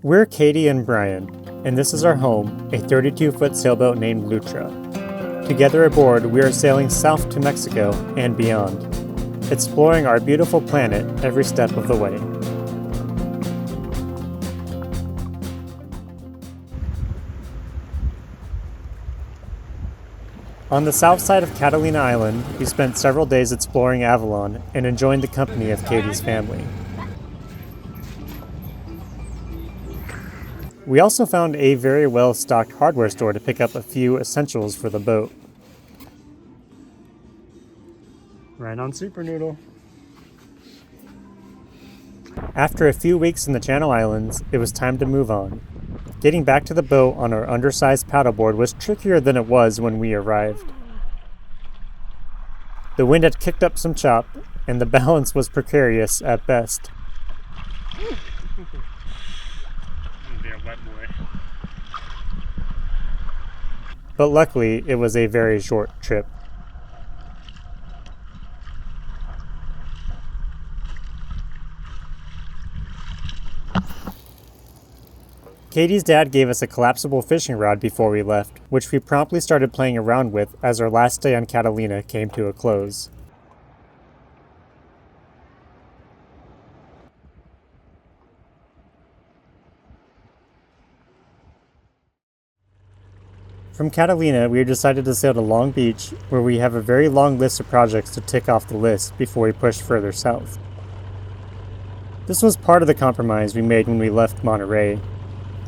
We're Katie and Bryan, and this is our home, a 32-foot sailboat named Lutra. Together aboard, we are sailing south to Mexico and beyond, exploring our beautiful planet every step of the way. On the south side of Catalina Island, we spent several days exploring Avalon and enjoying the company of Katie's family. We also found a very well-stocked hardware store to pick up a few essentials for the boat. Right on Super Noodle. After a few weeks in the Channel Islands, it was time to move on. Getting back to the boat on our undersized paddleboard was trickier than it was when we arrived. The wind had kicked up some chop, and the balance was precarious at best. But luckily, it was a very short trip. Katie's dad gave us a collapsible fishing rod before we left, which we promptly started playing around with as our last day on Catalina came to a close. From Catalina, we decided to sail to Long Beach, where we have a very long list of projects to tick off the list before we push further south. This was part of the compromise we made when we left Monterey.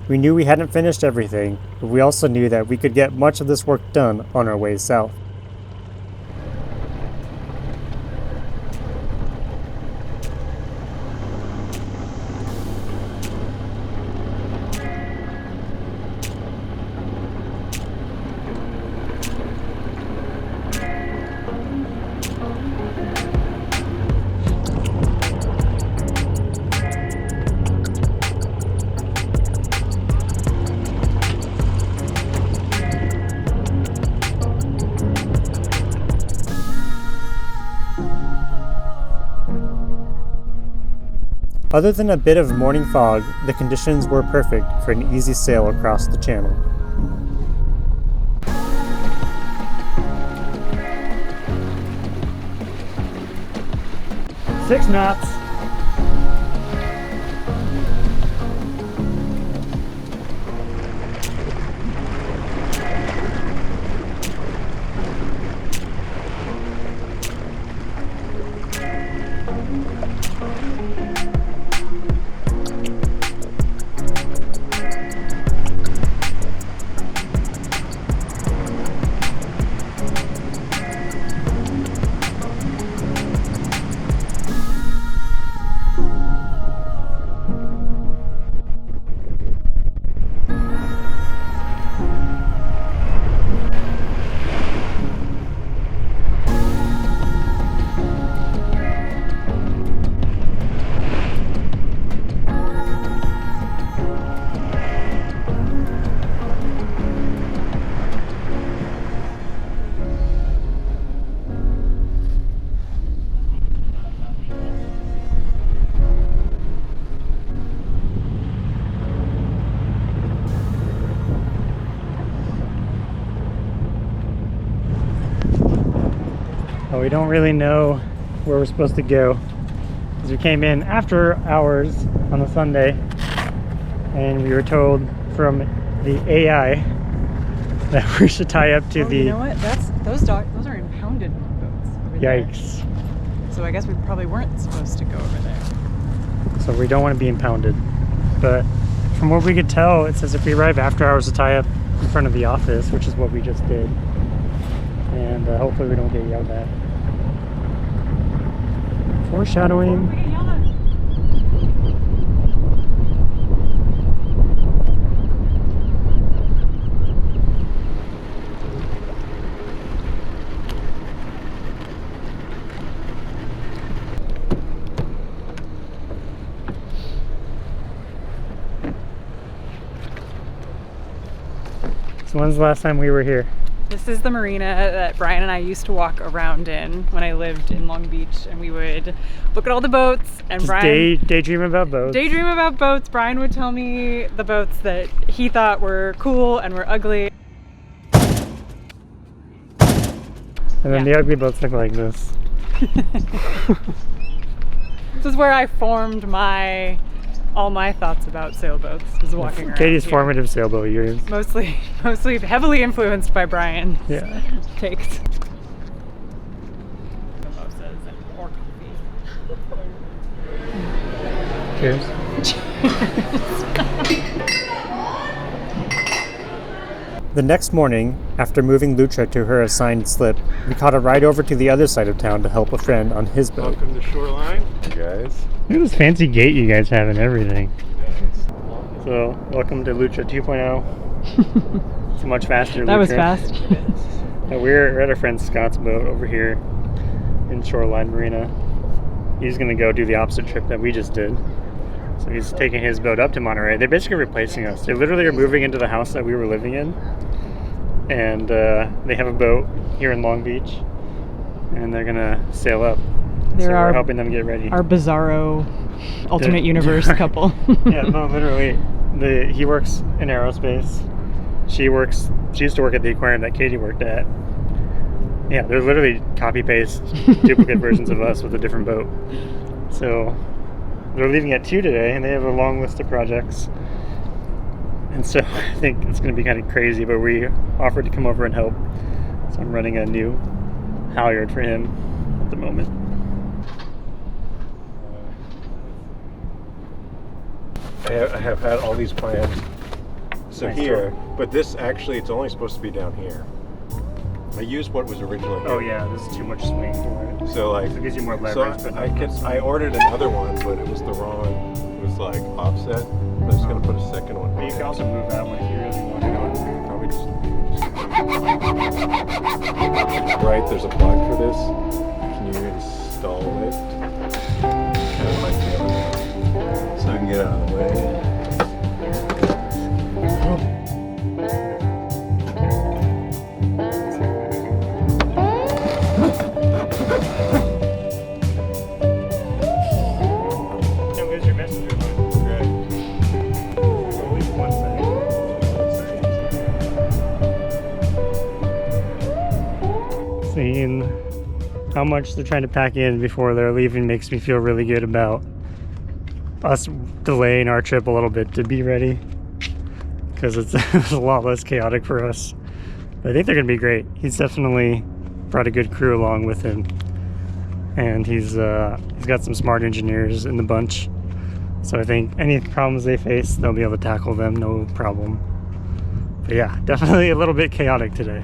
We knew we hadn't finished everything, but we also knew that we could get much of this work done on our way south. Other than a bit of morning fog, the conditions were perfect for an easy sail across the channel. Six knots. We don't really know where we're supposed to go because we came in after hours on a Sunday and we were told from the AI that we should tie up to the... You know what? Those are impounded boats over there. Yikes. So I guess we probably weren't supposed to go over there. So we don't want to be impounded. But from what we could tell, it says if we arrive after hours to tie up in front of the office, which is what we just did. And hopefully we don't get yelled at. Foreshadowing. So when's the last time we were here? This is the marina that Bryan and I used to walk around in when I lived in Long Beach, and we would look at all the boats and Just Bryan daydream about boats. Daydream about boats. Bryan would tell me the boats that he thought were cool and were ugly. And then the ugly boats look like this. This is where I formed all my thoughts about sailboats, was walking around Katie's here. formative sailboat years. Mostly heavily influenced by Bryan's takes. Mimosas or coffee. Cheers. The next morning, after moving Lutra to her assigned slip, we caught a ride over to the other side of town to help a friend on his boat. Welcome to Shoreline, you guys. Look at this fancy gate you guys have and everything. So, welcome to Lutra 2.0. It's much faster. That Lutra. was fast. We're at our friend Scott's boat over here in Shoreline Marina. He's going to go do the opposite trip that we just did. So he's taking his boat up to Monterey. They're basically replacing us. They literally are moving into the house that we were living in. And they have a boat here in Long Beach. And they're going to sail up. So we're helping them get ready. Our bizarro alternate universe couple. Yeah, no, literally. He works in aerospace. She used to work at the aquarium that Katie worked at. Yeah, they're literally copy-paste duplicate versions of us with a different boat. So they're leaving at 2 today, and they have a long list of projects. And so I think it's going to be kind of crazy, but we offered to come over and help. So I'm running a new halyard for him at the moment. I have had all these plans. So Nice here, job. but this actually, it's only supposed to be down here. I used what was originally here. Oh yeah, this is too much swing for it. So like, So it gives you more so leverage. but I ordered another one, but it was the wrong, it was like offset. I was gonna put a second one. But you can also move that one if you really want to. Probably just right, there's a plug for this. Can you install it? Kind of like the other. So I can get out of the way. Don't lose your messenger line. At least one second. Seeing how much they're trying to pack in before they're leaving makes me feel really good about us delaying our trip a little bit to be ready, because it's a lot less chaotic for us. But I think they're going to be great. He's definitely brought a good crew along with him, and he's got some smart engineers in the bunch. So I think any problems they face, they'll be able to tackle them, no problem. But yeah, definitely a little bit chaotic today.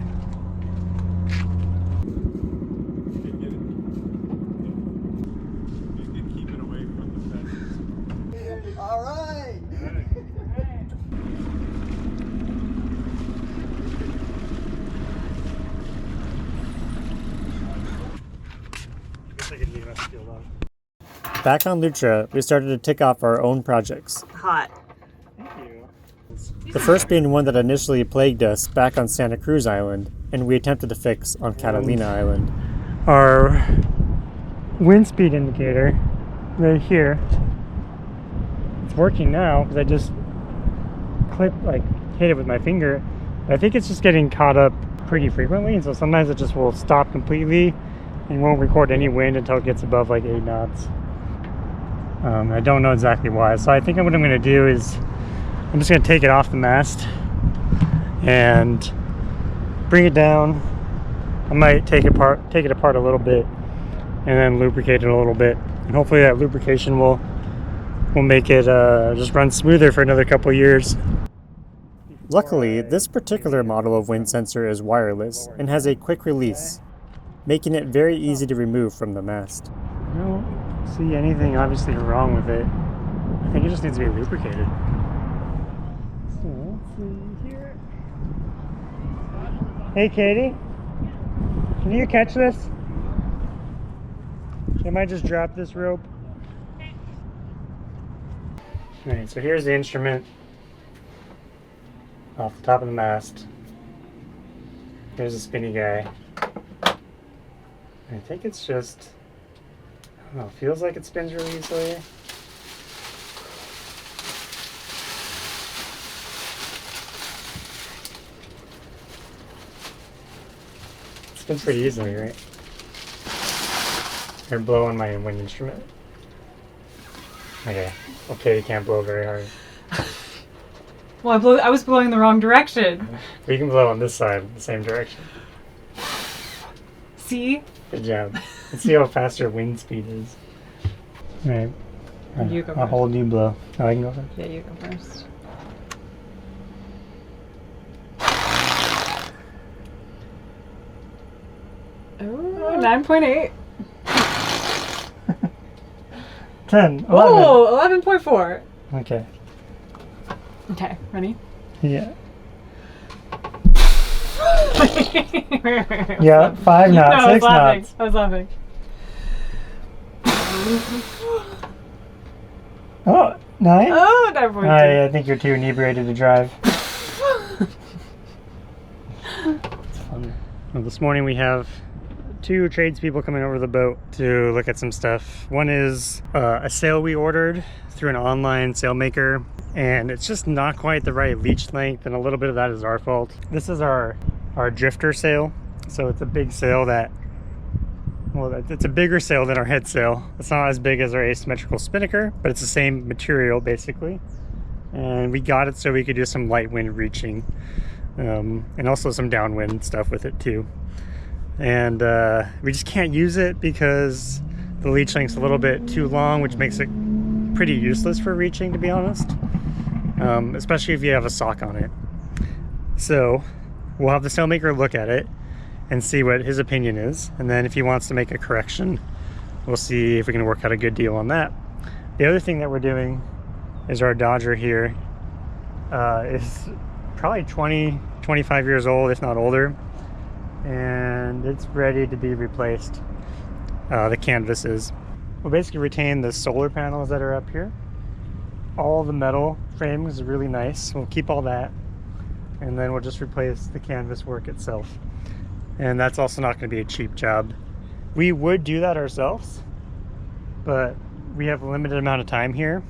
Back on Lutra, we started to tick off our own projects. Hot. Thank you. The first being one that initially plagued us back on Santa Cruz Island, and we attempted to fix on Catalina Island. Our wind speed indicator, right here, it's working now because I just hit it with my finger. I think it's just getting caught up pretty frequently, and so sometimes it just will stop completely and won't record any wind until it gets above like 8 knots. I don't know exactly why. So I think what I'm going to do is I'm just going to take it off the mast and bring it down. I might take it apart a little bit and then lubricate it a little bit. And hopefully that lubrication will make it just run smoother for another couple of years. Luckily, this particular model of wind sensor is wireless and has a quick release, making it very easy to remove from the mast. I don't see anything obviously wrong with it. I think it just needs to be lubricated. So let's see here. Hey Katie, can you catch this? I might just drop this rope. Alright, so here's the instrument off the top of the mast. Here's a spinny guy. I think it's just, I don't know, feels like it spins really easily. It spins pretty easily, right? Or blow on my wind instrument. Okay, you can't blow very hard. Well, I was blowing the wrong direction. We can blow on this side, the same direction. See? Good job. Let's see how fast your wind speed is. Alright. You go I'll first. hold you blow. Oh, I can go first. Yeah, you go first. Oh, 9.8. 10. 11. Oh, 11.4. Okay. Okay, ready? Yeah. Yeah, 5 knots, No, I was 6 laughing. knots. I was laughing. Oh, 9? Oh, 9.2. I think you're too inebriated to drive. It's fun. Well, this morning we have 2 tradespeople coming over the boat to look at some stuff. One is a sail we ordered through an online sailmaker, and it's just not quite the right leech length, and a little bit of that is our fault. This is our drifter sail, so it's a big sail that, well, it's a bigger sail than our head sail. It's not as big as our asymmetrical spinnaker, but it's the same material basically, and we got it so we could do some light wind reaching, and also some downwind stuff with it too. And we just can't use it because the leech length's a little bit too long, which makes it pretty useless for reaching, to be honest, especially if you have a sock on it. So we'll have the sailmaker look at it and see what his opinion is, and then if he wants to make a correction, we'll see if we can work out a good deal on that. The other thing that we're doing is our Dodger here is probably 25 years old, if not older, and it's ready to be replaced. The canvas is. We'll basically retain the solar panels that are up here. All the metal frame is really nice. We'll keep all that, and then we'll just replace the canvas work itself. And that's also not going to be a cheap job. We would do that ourselves, but we have a limited amount of time here,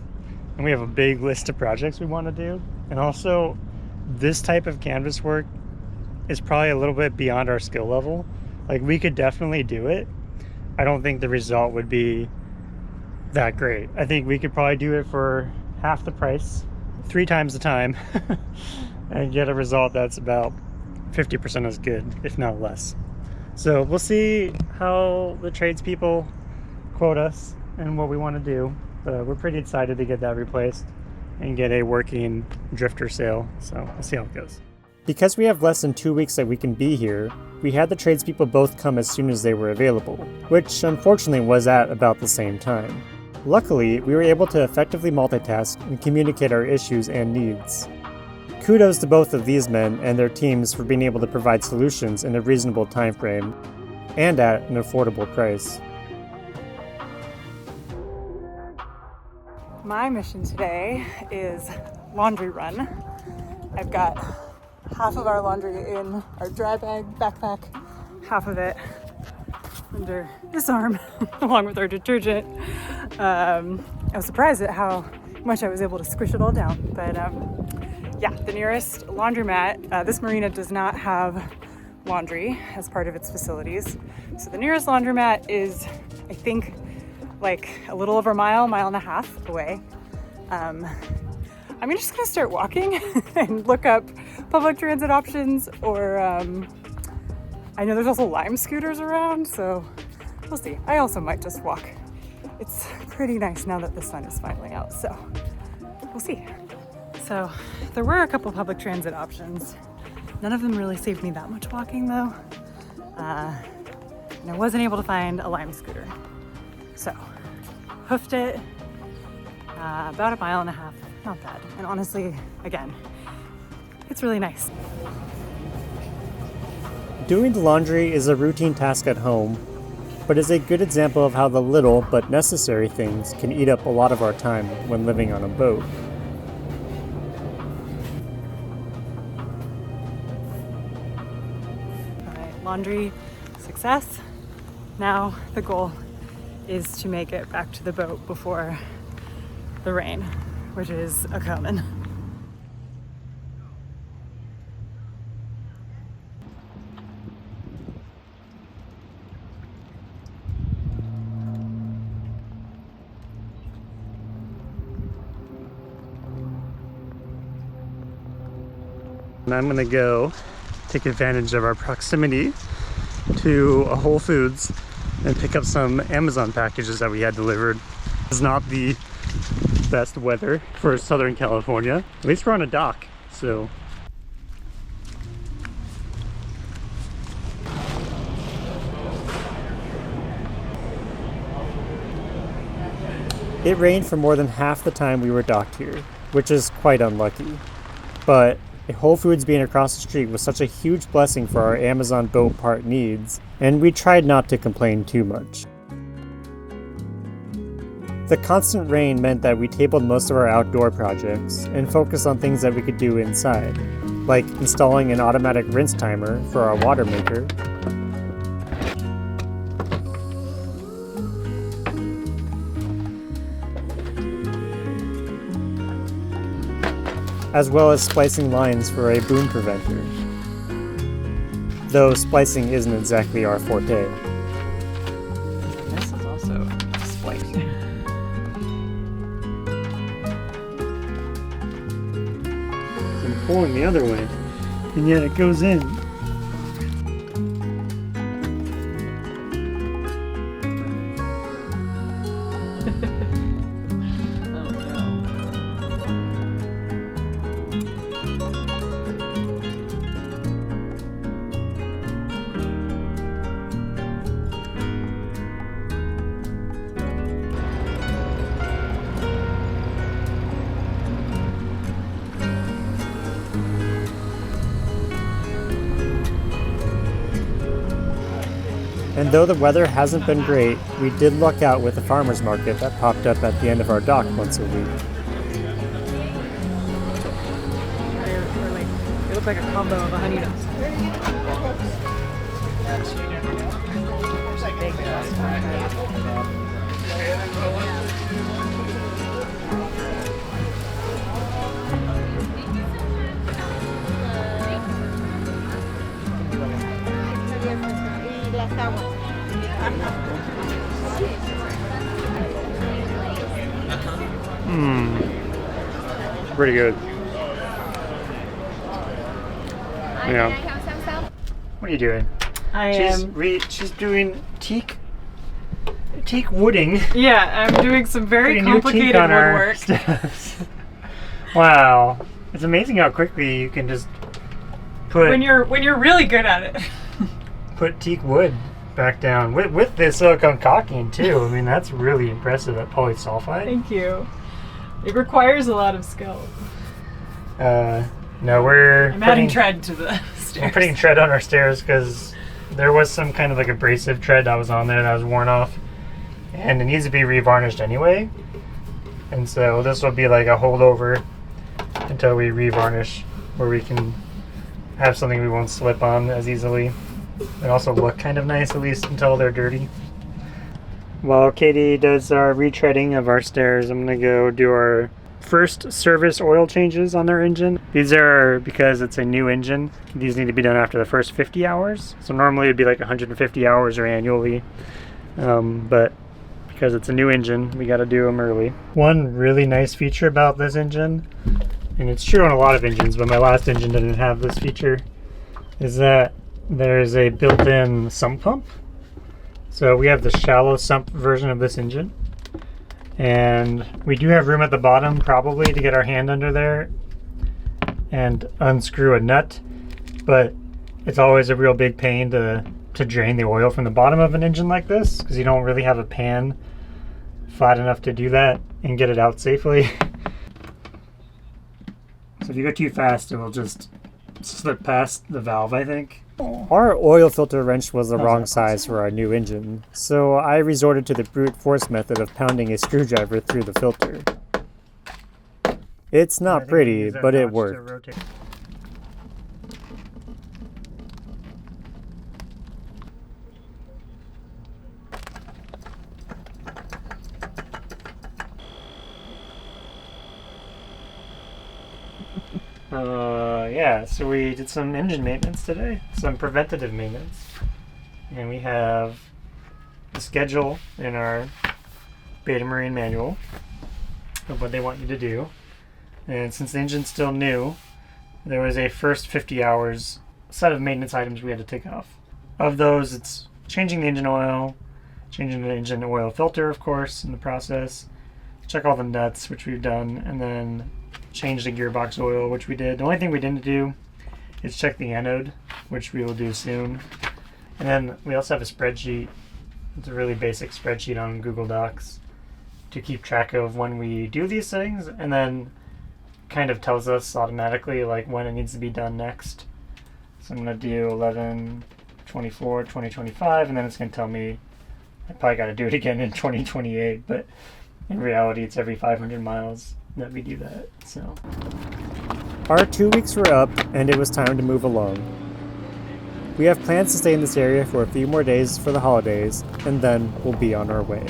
and we have a big list of projects we want to do. And also, this type of canvas work is probably a little bit beyond our skill level. Like, we could definitely do it. I don't think the result would be that great. I think we could probably do it for half the price, 3 times the time, and get a result that's about 50% as good, if not less. So we'll see how the tradespeople quote us and what we want to do. But we're pretty excited to get that replaced and get a working drifter sail. So we'll see how it goes. Because we have less than 2 weeks that we can be here, we had the tradespeople both come as soon as they were available, which unfortunately was at about the same time. Luckily, we were able to effectively multitask and communicate our issues and needs. Kudos to both of these men and their teams for being able to provide solutions in a reasonable time frame and at an affordable price. My mission today is laundry run. I've got half of our laundry in our dry bag backpack, half of it under this arm, along with our detergent. I was surprised at how much I was able to squish it all down, but yeah, the nearest laundromat, this marina does not have laundry as part of its facilities. So the nearest laundromat is, I think, like a little over a mile and a half away. I'm just gonna start walking and look up public transit options, or I know there's also Lime scooters around, so we'll see. I also might just walk. It's pretty nice now that the sun is finally out, so we'll see. So there were a couple public transit options. None of them really saved me that much walking though. And I wasn't able to find a Lime scooter. So hoofed it, about a mile and a half, not bad. And honestly, again, it's really nice. Doing the laundry is a routine task at home, but is a good example of how the little but necessary things can eat up a lot of our time when living on a boat. laundry success. Now the goal is to make it back to the boat before the rain, which is a coming. And I'm gonna go take advantage of our proximity to a Whole Foods and pick up some Amazon packages that we had delivered. It's not the best weather for Southern California. At least we're on a dock, so. It rained for more than half the time we were docked here, which is quite unlucky. But a Whole Foods being across the street was such a huge blessing for our Amazon boat part needs, and we tried not to complain too much. The constant rain meant that we tabled most of our outdoor projects and focused on things that we could do inside, like installing an automatic rinse timer for our water maker, as well as splicing lines for a boom preventer. Though splicing isn't exactly our forte. This is also splicing. I'm pulling the other way, and yet it goes in. And though the weather hasn't been great, we did luck out with the farmer's market that popped up at the end of our dock once a week. They look like a combo of a honey dust. Pretty good. Yeah. What are you doing? She's doing teak wooding. Yeah, I'm doing some very complicated woodwork. Wow, it's amazing how quickly you can just put when you're really good at it. Put teak wood back down with this silicone caulking too. I mean, that's really impressive at polysulfide. Thank you. It requires a lot of skill. No, I'm adding tread to the stairs. We're putting tread on our stairs because there was some kind of like abrasive tread that was on there that was worn off, and it needs to be revarnished anyway. And so this will be like a holdover until we revarnish, where we can have something we won't slip on as easily, and also look kind of nice at least until they're dirty. While Katie does our retreading of our stairs, I'm gonna go do our first service oil changes on their engine. These are because it's a new engine. These need to be done after the first 50 hours. So normally it'd be like 150 hours or annually. But because it's a new engine, we got to do them early. One really nice feature about this engine, and it's true on a lot of engines, but my last engine didn't have this feature, is that there's a built-in sump pump. So we have the shallow sump version of this engine. And we do have room at the bottom probably to get our hand under there and unscrew a nut, but it's always a real big pain to drain the oil from the bottom of an engine like this, because you don't really have a pan flat enough to do that and get it out safely. So if you go too fast, it will just slip past the valve, I think. Our oil filter wrench was the wrong size for our new engine, so I resorted to the brute force method of pounding a screwdriver through the filter. It's not pretty, but it worked. Yeah, so we did some engine maintenance today, some preventative maintenance. And we have the schedule in our Beta Marine manual of what they want you to do. And since the engine's still new, there was a first 50 hours set of maintenance items we had to take off. Of those, it's changing the engine oil, changing the engine oil filter, of course, in the process, check all the nuts, which we've done, and then change the gearbox oil, which we did. The only thing we didn't do is check the anode, which we will do soon. And then we also have a spreadsheet. It's a really basic spreadsheet on Google Docs to keep track of when we do these things, and then kind of tells us automatically like when it needs to be done next. So I'm going to do 11/24, 2025, and then it's going to tell me I probably got to do it again in 2028, but in reality it's every 500 miles that we do that. So our 2 weeks were up and it was time to move along. We have plans to stay in this area for a few more days for the holidays, and then we'll be on our way.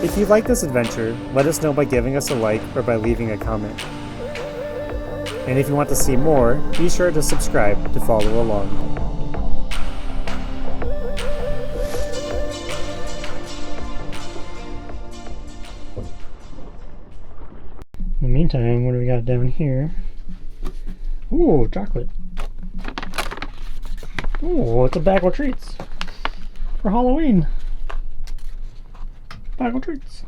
If you like this adventure, let us know by giving us a like or by leaving a comment. And if you want to see more, be sure to subscribe to follow along. In the meantime, what do we got down here? Ooh, chocolate. Ooh, it's a bag of treats for Halloween. Bag of treats.